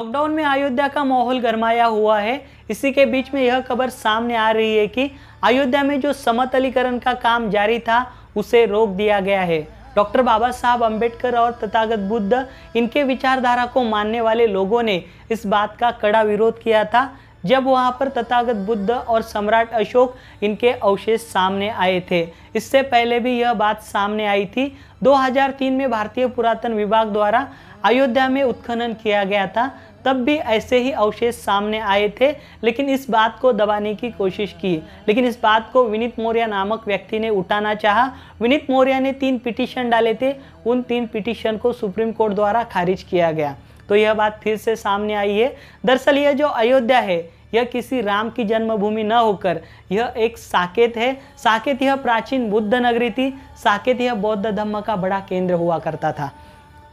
Lockdown में अयोध्या का माहौल गरमाया हुआ है। इसी के बीच में यह खबर सामने आ रही है कि अयोध्या में जो समतलीकरण का काम जारी था उसे रोक दिया गया है। डॉक्टर बाबा साहब अम्बेडकर और तथागत बुद्ध, इनके विचारधारा को मानने वाले लोगों ने इस बात का कड़ा विरोध किया था जब वहां पर तथागत बुद्ध और सम्राट अशोक, इनके अवशेष सामने आए थे। इससे पहले भी यह बात सामने आई थी। 2003 में भारतीय पुरातन विभाग द्वारा अयोध्या में उत्खनन किया गया था, तब भी ऐसे ही अवशेष सामने आए थे, लेकिन इस बात को दबाने की कोशिश की। लेकिन इस बात को विनीत मौर्य नामक व्यक्ति ने उठाना चाहा। विनीत मौर्य ने 3 पिटीशन डाले थे, उन 3 पिटीशन को सुप्रीम कोर्ट द्वारा खारिज किया गया, तो यह बात फिर से सामने आई है। दरअसल यह जो अयोध्या है, यह किसी राम की जन्मभूमि न होकर यह एक साकेत है। साकेत यह प्राचीन बुद्ध नगरी थी। साकेत यह बौद्ध धर्म का बड़ा केंद्र हुआ करता था।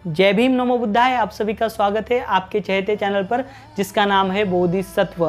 जय भीम, नमो बुद्धाय। आप सभी का स्वागत है आपके चहेते चैनल पर, जिसका नाम है बोधिसत्व।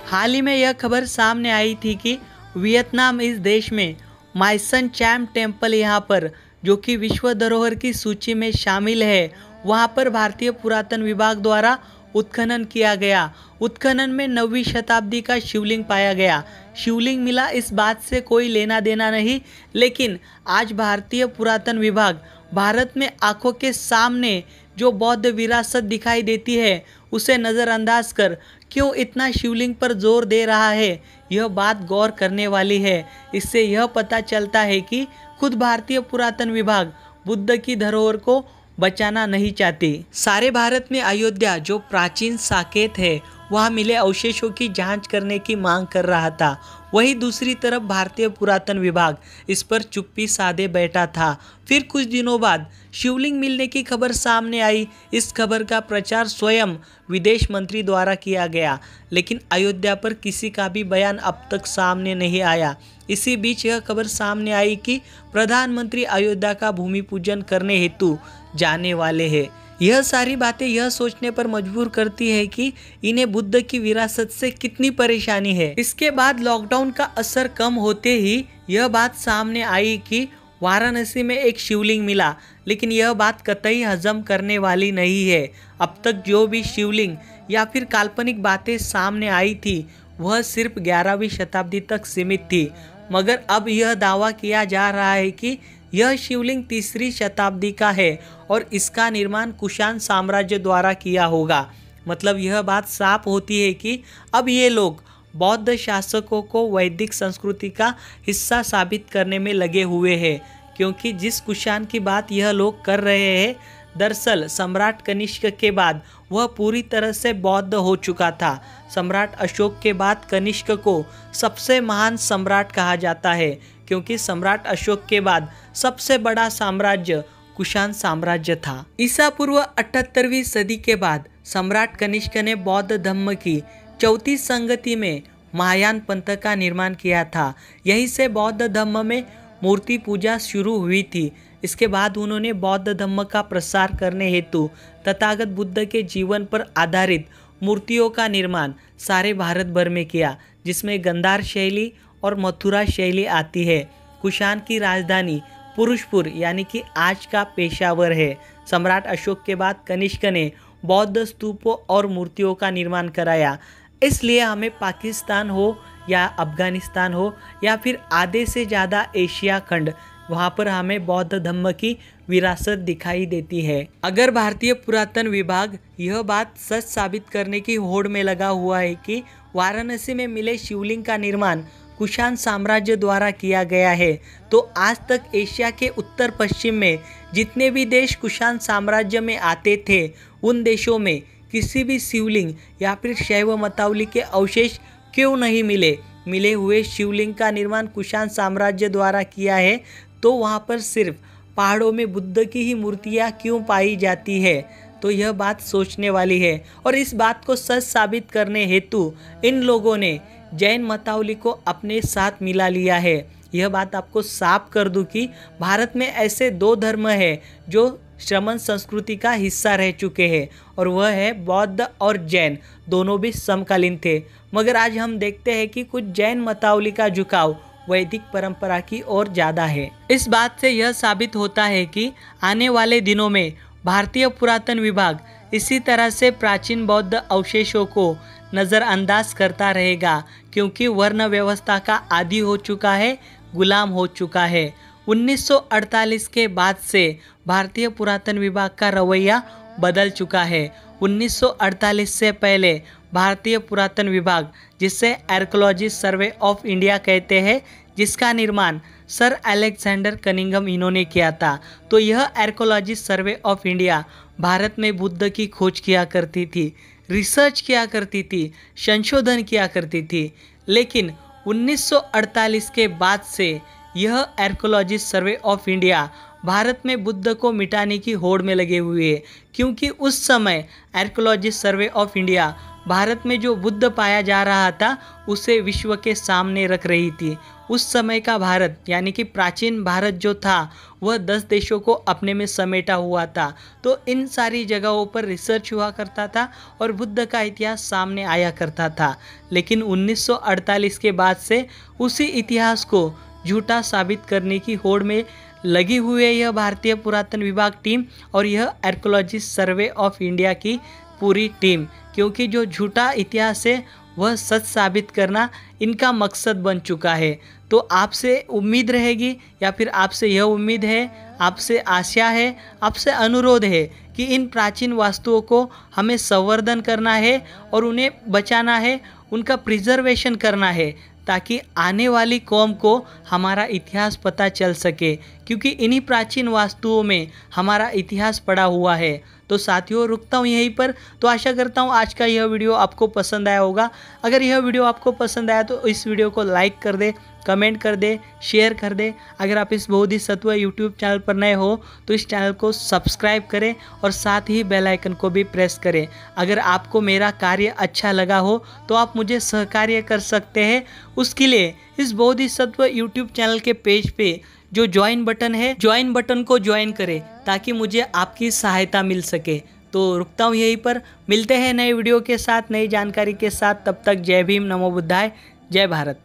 हाल ही में यह खबर सामने आई थी कि वियतनाम इस देश में माइसन चैम टेम्पल यहाँ पर, जो कि विश्व धरोहर की सूची में शामिल है, वहाँ पर भारतीय पुरातन विभाग द्वारा उत्खनन किया गया। उत्खनन में 9वीं शताब्दी का शिवलिंग पाया गया। शिवलिंग मिला, इस बात से कोई लेना देना नहीं, लेकिन आज भारतीय पुरातन विभाग भारत में आंखों के सामने जो बौद्ध विरासत दिखाई देती है उसे नज़रअंदाज कर क्यों इतना शिवलिंग पर जोर दे रहा है, यह बात गौर करने वाली है। इससे यह पता चलता है कि खुद भारतीय पुरातन विभाग बुद्ध की धरोहर को बचाना नहीं चाहती। सारे भारत में अयोध्या जो प्राचीन साकेत है, वहाँ मिले अवशेषों की जांच करने की मांग कर रहा था। वहीं दूसरी तरफ भारतीय पुरातन विभाग इस पर चुप्पी साधे बैठा था। फिर कुछ दिनों बाद शिवलिंग मिलने की खबर सामने आई। इस खबर का प्रचार स्वयं विदेश मंत्री द्वारा किया गया, लेकिन अयोध्या पर किसी का भी बयान अब तक सामने नहीं आया। इसी बीच यह खबर सामने आई कि प्रधानमंत्री अयोध्या का भूमि पूजन करने हेतु जाने वाले हैं। यह सारी बातें यह सोचने पर मजबूर करती है कि इन्हें बुद्ध की विरासत से कितनी परेशानी है। इसके बाद लॉकडाउन का असर कम होते ही यह बात सामने आई कि वाराणसी में एक शिवलिंग मिला, लेकिन यह बात कतई हजम करने वाली नहीं है। अब तक जो भी शिवलिंग या फिर काल्पनिक बातें सामने आई थी वह सिर्फ 11वीं शताब्दी तक सीमित थी, मगर अब यह दावा किया जा रहा है कि यह शिवलिंग 3री शताब्दी का है और इसका निर्माण कुषाण साम्राज्य द्वारा किया होगा। मतलब यह बात साफ होती है कि अब ये लोग बौद्ध शासकों को वैदिक संस्कृति का हिस्सा साबित करने में लगे हुए हैं, क्योंकि जिस कुषाण की बात यह लोग कर रहे हैं, दरअसल सम्राट कनिष्क के बाद वह पूरी तरह से बौद्ध हो चुका था। सम्राट अशोक के बाद कनिष्क को सबसे महान सम्राट कहा जाता है, क्योंकि सम्राट अशोक के बाद सबसे बड़ा साम्राज्य कुषाण साम्राज्य था। ईसा पूर्व 78वीं सदी के बाद सम्राट कनिष्क ने बौद्ध धर्म की चौथी संगति में महायान पंथ का निर्माण किया था। यहीं से बौद्ध धर्म में मूर्ति पूजा शुरू हुई थी। इसके बाद उन्होंने बौद्ध धर्म का प्रसार करने हेतु तथागत बुद्ध के जीवन पर आधारित मूर्तियों का निर्माण सारे भारत भर में किया, जिसमें गंधार शैली और मथुरा शैली आती है। कुषाण की राजधानी पुरुषपुर यानी कि आज का पेशावर है। सम्राट अशोक के बाद कनिष्क ने बौद्ध स्तूपों और मूर्तियों का निर्माण कराया। इसलिए हमें पाकिस्तान हो या अफगानिस्तान हो या फिर आधे से ज़्यादा एशिया खंड, वहाँ पर हमें बौद्ध धर्म की विरासत दिखाई देती है। अगर भारतीय पुरातन विभाग यह बात सच साबित करने की होड़ में लगा हुआ है कि वाराणसी में मिले शिवलिंग का निर्माण कुषाण साम्राज्य द्वारा किया गया है, तो आज तक एशिया के उत्तर पश्चिम में जितने भी देश कुषाण साम्राज्य में आते थे, उन देशों में किसी भी शिवलिंग या फिर शैव मतावली के अवशेष क्यों नहीं मिले। मिले हुए शिवलिंग का निर्माण कुषाण साम्राज्य द्वारा किया है, तो वहाँ पर सिर्फ पहाड़ों में बुद्ध की ही मूर्तियाँ क्यों पाई जाती है। तो यह बात सोचने वाली है, और इस बात को सच साबित करने हेतु इन लोगों ने जैन मतावली को अपने साथ मिला लिया है। यह बात आपको साफ कर दूं कि भारत में ऐसे 2 धर्म है जो श्रमण संस्कृति का हिस्सा रह चुके हैं, और वह है बौद्ध और जैन। दोनों भी समकालीन थे, मगर आज हम देखते हैं कि कुछ जैन मतावली का झुकाव वैदिक परंपरा की ओर ज़्यादा है। इस बात से यह साबित होता है कि आने वाले दिनों में भारतीय पुरातन विभाग इसी तरह से प्राचीन बौद्ध अवशेषों को नज़रअंदाज करता रहेगा, क्योंकि वर्ण व्यवस्था का आदी हो चुका है, गुलाम हो चुका है। 1948 के बाद से भारतीय पुरातन विभाग का रवैया बदल चुका है। 1948 से पहले भारतीय पुरातन विभाग, जिसे आर्कियोलॉजी सर्वे ऑफ इंडिया कहते हैं, जिसका निर्माण सर अलेक्जेंडर कनिंघम इन्होंने किया था। तो यह archaeology survey of India Bharat में बुद्ध की खोज किया करती थी, रिसर्च किया करती थी, संशोधन किया करती थी। लेकिन 1948 के बाद से यह archaeology survey of India Bharat में बुद्ध को मिटाने की होड़ में लगे हुए हैं, क्योंकि उस समय archaeology survey of India Bharat में जो बुद्ध पाया जा रहा था उसे विश्व के सामने रख रही थी। उस समय का भारत यानी कि प्राचीन भारत जो था वह 10 देशों को अपने में समेटा हुआ था। तो इन सारी जगहों पर रिसर्च हुआ करता था और बुद्ध का इतिहास सामने आया करता था। लेकिन 1948 के बाद से उसी इतिहास को झूठा साबित करने की होड़ में लगी हुई है यह भारतीय पुरातन विभाग टीम और यह आर्कियोलॉजी सर्वे ऑफ इंडिया की पूरी टीम, क्योंकि जो झूठा इतिहास है वह सच साबित करना इनका मकसद बन चुका है। तो आपसे उम्मीद रहेगी या फिर आपसे यह उम्मीद है, आपसे आशा है, आपसे अनुरोध है कि इन प्राचीन वास्तुओं को हमें संवर्धन करना है और उन्हें बचाना है, उनका प्रिजर्वेशन करना है, ताकि आने वाली कौम को हमारा इतिहास पता चल सके, क्योंकि इन्हीं प्राचीन वास्तुओं में हमारा इतिहास पड़ा हुआ है। तो साथियों, रुकता हूँ यहीं पर। तो आशा करता हूँ आज का यह वीडियो आपको पसंद आया होगा। अगर यह वीडियो आपको पसंद आया तो इस वीडियो को लाइक कर दे, कमेंट कर दे, शेयर कर दे। अगर आप इस बोधिसत्व यूट्यूब चैनल पर नए हो तो इस चैनल को सब्सक्राइब करें और साथ ही बेल आइकन को भी प्रेस करें। अगर आपको मेरा कार्य अच्छा लगा हो तो आप मुझे सहकार्य कर सकते हैं। उसके लिए इस बोधिसत्व यूट्यूब चैनल के पेज पे जो ज्वाइन बटन है, ज्वाइन बटन को ज्वाइन करें ताकि मुझे आपकी सहायता मिल सके। तो रुकता हूँ यहीं पर, मिलते हैं नए वीडियो के साथ, नई जानकारी के साथ। तब तक जय भीम, नमो बुद्धाय, जय भारत।